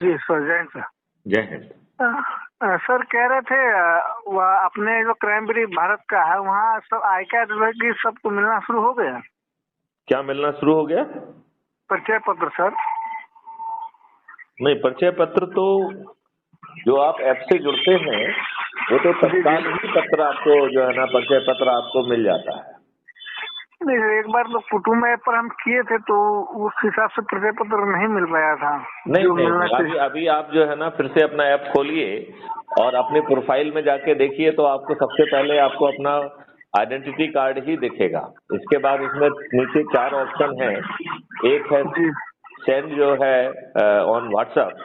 जी sir, जय Hind sir. जय Hind. Sir कह रहे थे वह अपने जो क्राइम ब्री भारत का है वहाँ सब आई कार्ड की सबको मिलना शुरू हो गया। क्या मिलना शुरू हो गया? परिचय पत्र सर। नहीं, परिचय पत्र तो जो आप ऐप से जुड़ते हैं वो तो तत्काल ही पत्र आपको जो है ना परिचय पत्र आपको मिल जाता है। नहीं, एक बार तो कुटुंब ऐप पर हम किए थे तो उस हिसाब से परिचय पत्र नहीं मिल पाया था। नहीं, अभी आप जो है ना फिर से अपना ऐप खोलिए और अपने प्रोफाइल में जाके देखिए तो आपको सबसे पहले आपको अपना आइडेंटिटी कार्ड ही दिखेगा। इसके बाद उसमें नीचे 4 ऑप्शन हैं। एक है सेंड जो है ऑन व्हाट्सएप,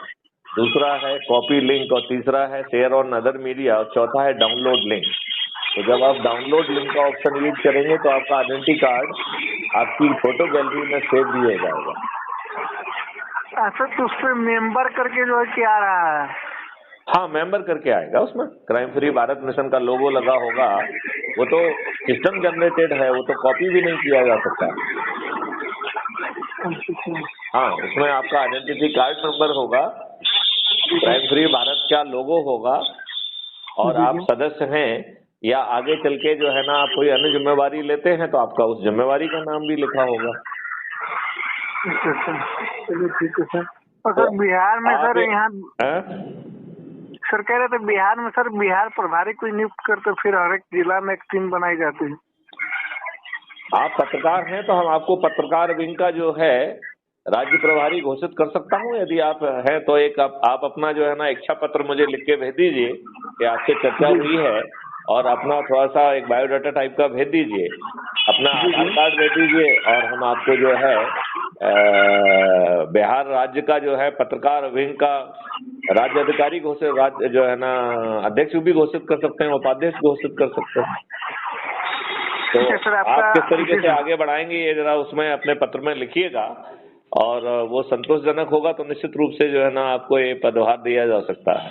दूसरा है कॉपी लिंक और तीसरा है शेयर ऑन अदर मीडिया और चौथा है डाउनलोड लिंक। तो जब आप डाउनलोड लिंक का ऑप्शन यूज करेंगे तो आपका आइडेंटिटी कार्ड आपकी फोटो गैलरी में सेव भी हो जाएगा। अच्छा, तो उस पर मेंबर करके जो है क्या आ रहा है? हाँ, मेंबर करके आएगा। उसमें क्राइम फ्री भारत मिशन का लोगो लगा होगा। वो तो सिस्टम जनरेटेड है, वो तो कॉपी भी नहीं किया जा सकता। हाँ, उसमें आपका आइडेंटिटी कार्ड नंबर होगा, क्राइम फ्री भारत का लोगो होगा और आप सदस्य हैं या आगे चल के जो है ना आप कोई अन्य जिम्मेवारी लेते हैं तो आपका उस जिम्मेवारी का नाम भी लिखा होगा। चलिए ठीक है सर। और सर बिहार में सर यहाँ सर कह रहे थे बिहार में सर बिहार प्रभारी कोई नियुक्त करते फिर हर एक जिला में एक टीम बनाई जाती है। आप पत्रकार हैं तो हम आपको पत्रकार विंग का जो है राज्य प्रभारी घोषित कर सकता हूं। यदि आप हैं तो एक आप अपना जो है ना इच्छा पत्र मुझे लिख के भेज दीजिए कि आपसे चर्चा हुई है और अपना थोड़ा सा एक बायोडाटा टाइप का भेज दीजिए, अपना आधार कार्ड भेज दीजिए और हम आपको जो है बिहार राज्य का जो है पत्रकार विंग का राज्य अधिकारी घोषित, राज्य जो है ना अध्यक्ष भी घोषित कर सकते हैं, उपाध्यक्ष घोषित कर सकते हैं। तो आप किस तरीके से आगे बढ़ाएंगे ये जरा उसमें अपने पत्र में लिखिएगा और वो संतोषजनक होगा तो निश्चित रूप से जो है ना आपको ये पदभार दिया जा सकता है।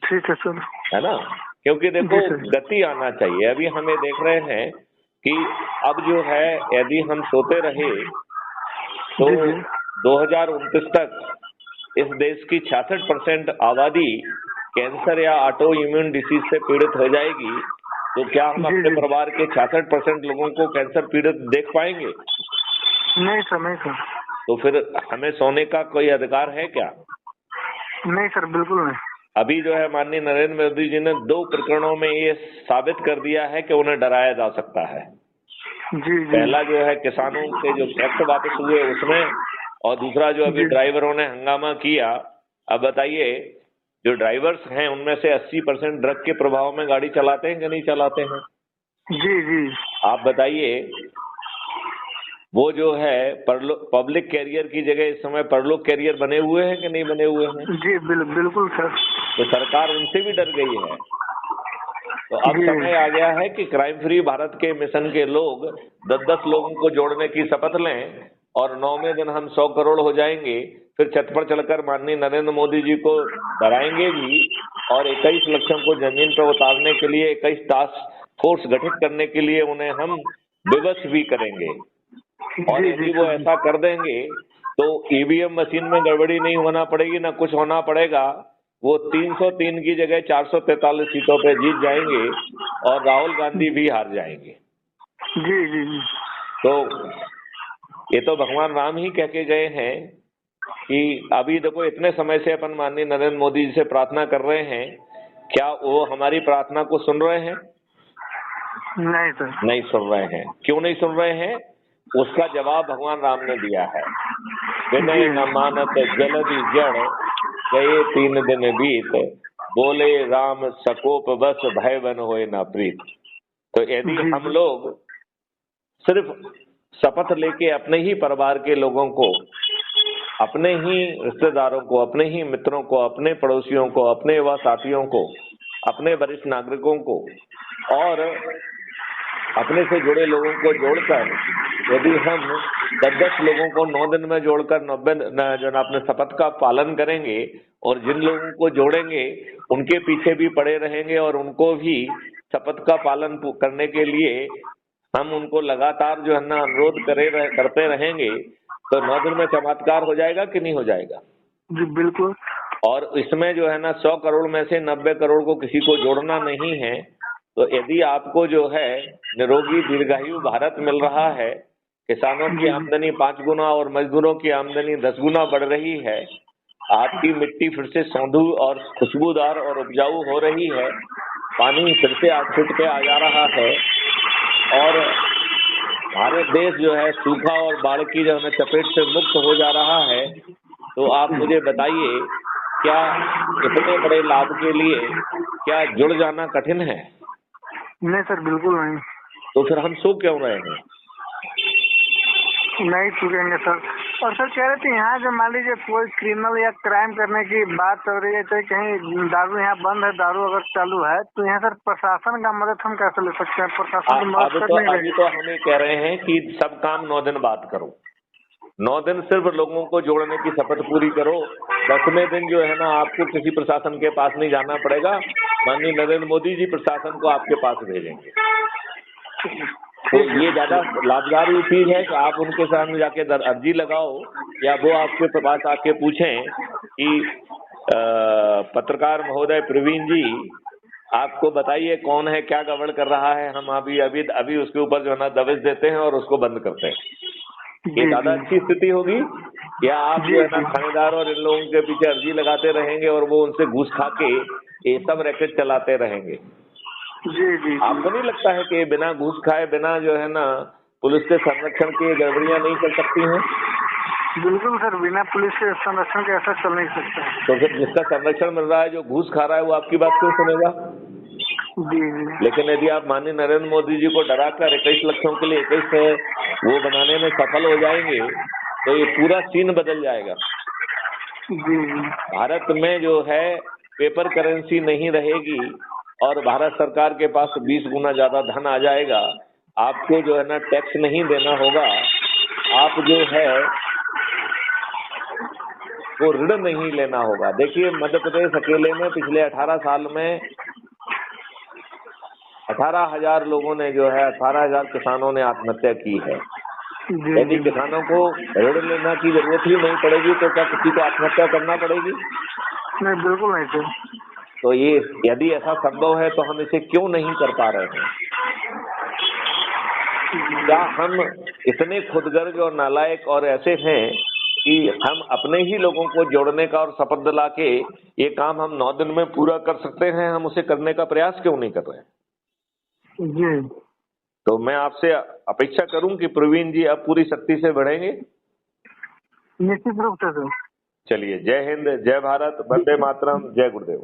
ठीक है सर, है ना? क्योंकि देखो गति आना चाहिए। अभी हमें देख रहे हैं कि अब जो है यदि हम सोते रहे तो 2029 तक इस देश की 66% आबादी कैंसर या ऑटो इम्यून डिसीज से पीड़ित हो जाएगी। तो क्या हम अपने परिवार के 66% लोगों को कैंसर पीड़ित देख पाएंगे? नहीं सर, नहीं सर। तो फिर हमें सोने का कोई अधिकार है क्या? नहीं सर, बिल्कुल नहीं। अभी जो है माननीय नरेंद्र मोदी जी ने 2 प्रकरणों में ये साबित कर दिया है कि उन्हें डराया जा सकता है। जी। पहला जो है किसानों के जो टैक्स वापस हुए उसमें, और दूसरा जो अभी ड्राइवरों ने हंगामा किया। अब बताइए, जो ड्राइवर्स हैं उनमें से 80% ड्रग के प्रभाव में गाड़ी चलाते हैं कि नहीं चलाते हैं? जी। आप बताइए, वो जो है पब्लिक कैरियर की जगह इस समय परलोक कैरियर बने हुए हैं कि नहीं बने हुए हैं? जी बिल्कुल सर। तो सरकार उनसे भी डर गई है। तो अब समय आ गया है कि क्राइम फ्री भारत के मिशन के लोग 10-10 लोगों को जोड़ने की शपथ लें और 9वें दिन हम 100 करोड़ हो जाएंगे। फिर छत पर चढ़कर माननीय नरेंद्र मोदी जी को डराएंगे भी और 21 लक्षों को जमीन पर उतारने के लिए 21 टास्क फोर्स गठित करने के लिए उन्हें हम विवश भी करेंगे। और यदि वो ऐसा कर देंगे तो ईवीएम मशीन में गड़बड़ी नहीं होना पड़ेगी, ना कुछ होना पड़ेगा। वो 303 की जगह 443 सीटों पे जीत जाएंगे और राहुल गांधी भी हार जाएंगे। जी। तो ये तो भगवान राम ही कह के गए हैं कि अभी देखो इतने समय से अपन माननीय नरेंद्र मोदी जी से प्रार्थना कर रहे हैं, क्या वो हमारी प्रार्थना को सुन रहे हैं? नहीं सर, नहीं सुन रहे हैं। क्यों नहीं सुन रहे हैं? उसका जवाब भगवान राम ने दिया है। विनय न मानत जलधि जड़, गए 3 दिन बीत, बोले राम सकोप बस भय बन होए न प्रीत। तो यदि हम लोग सिर्फ शपथ लेके अपने ही परिवार के लोगों को, अपने ही रिश्तेदारों को, अपने ही मित्रों को, अपने पड़ोसियों को, अपने व साथियों को, अपने वरिष्ठ नागरिकों को और अपने से जुड़े लोगों को जोड़कर यदि हम 10-10 लोगों को 9 दिन में जोड़कर 90 जो ना अपने शपथ का पालन करेंगे और जिन लोगों को जोड़ेंगे उनके पीछे भी पड़े रहेंगे और उनको भी शपथ का पालन करने के लिए हम उनको लगातार जो है ना अनुरोध करते रहेंगे तो 9 दिन में चमत्कार हो जाएगा कि नहीं हो जाएगा? जी बिल्कुल। और इसमें जो है ना 100 करोड़ में से 90 करोड़ को किसी को जोड़ना नहीं है। तो यदि आपको जो है निरोगी दीर्घायु भारत मिल रहा है, किसानों की आमदनी 5 गुना और मजदूरों की आमदनी 10 गुना बढ़ रही है, आपकी मिट्टी फिर से सौंधू और खुशबूदार और उपजाऊ हो रही है, पानी फिर से 8 फीट पे आ जा रहा है, और भारत देश जो है सूखा और बाढ़ की जो है चपेट से मुक्त हो जा रहा है, तो आप मुझे बताइए क्या इतने बड़े लाभ के लिए क्या जुड़ जाना कठिन है? नहीं सर, बिल्कुल नहीं। तो फिर हम सो क्यों रहे हैं? नहीं चुकेंगे सर। और सर कह रहे थे यहाँ जो मान लीजिए कोई क्रिमिनल या क्राइम करने की बात चल रही है, चाहे कहीं दारू यहाँ बंद है, दारू अगर चालू है, तो यहाँ सर प्रशासन का मदद हम कैसे ले सकते हैं? प्रशासन की मदद अभी तो हम ये कह रहे हैं कि सब काम 9 दिन बाद करो। 9 दिन सिर्फ लोगों को जोड़ने की शपथ पूरी करो। 10वें दिन जो है ना आपको किसी प्रशासन के पास नहीं जाना पड़ेगा, माननीय नरेंद्र मोदी जी प्रशासन को आपके पास भेजेंगे। तो ये ज्यादा लाभकारी चीज है कि आप उनके सामने जाके अर्जी लगाओ, या वो आपके पास आके पूछें कि पत्रकार महोदय प्रवीण जी आपको बताइए कौन है, क्या गड़बड़ कर रहा है, हम अभी उसके ऊपर जो है ना दबिश देते हैं और उसको बंद करते हैं। ये ज्यादा अच्छी स्थिति होगी, या आप जो है ना थानेदार और इन लोगों के पीछे अर्जी लगाते रहेंगे और वो उनसे घूस खा के ये सब रैकेट चलाते रहेंगे? जी। आपको नहीं लगता है कि बिना घूस खाए, बिना जो है ना पुलिस के संरक्षण के गड़बड़ियां नहीं चल सकती हैं? बिल्कुल सर, बिना पुलिस के संरक्षण के ऐसा चल नहीं सकता। तो फिर जिसका संरक्षण मिल रहा है, जो घूस खा रहा है, वो आपकी बात क्यों सुनेगा? जी। लेकिन यदि आप माननीय नरेंद्र मोदी जी को डराकर 21 लक्षों के लिए 21 वो बनाने में सफल हो जाएंगे, तो ये पूरा सीन बदल जाएगा। जी। भारत में जो है पेपर करेंसी नहीं रहेगी और भारत सरकार के पास 20 गुना ज्यादा धन आ जाएगा। आपको जो है ना टैक्स नहीं देना होगा, आप जो है वो ऋण नहीं लेना होगा। देखिए मध्य प्रदेश अकेले में पिछले 18 साल में 18,000 लोगों ने जो है 18,000 किसानों ने आत्महत्या की है। यदि किसानों को ऋण लेना की जरूरत ही नहीं पड़ेगी तो क्या किसी को आत्महत्या करना पड़ेगी? नहीं, बिल्कुल नहीं सर। तो ये यदि ऐसा संभव है तो हम इसे क्यों नहीं कर पा रहे हैं? क्या हम इतने खुदगर्ज और नालायक और ऐसे हैं कि हम अपने ही लोगों को जोड़ने का और शपथ दिला के ये काम हम 9 दिन में पूरा कर सकते हैं, हम उसे करने का प्रयास क्यों नहीं कर रहे हैं? जी। तो मैं आपसे अपेक्षा करूं कि प्रवीण जी अब पूरी शक्ति से बढ़ेंगे। निश्चित रूप से सर। चलिए, जय हिंद, जय भारत, वंदे मातरम, जय गुरुदेव।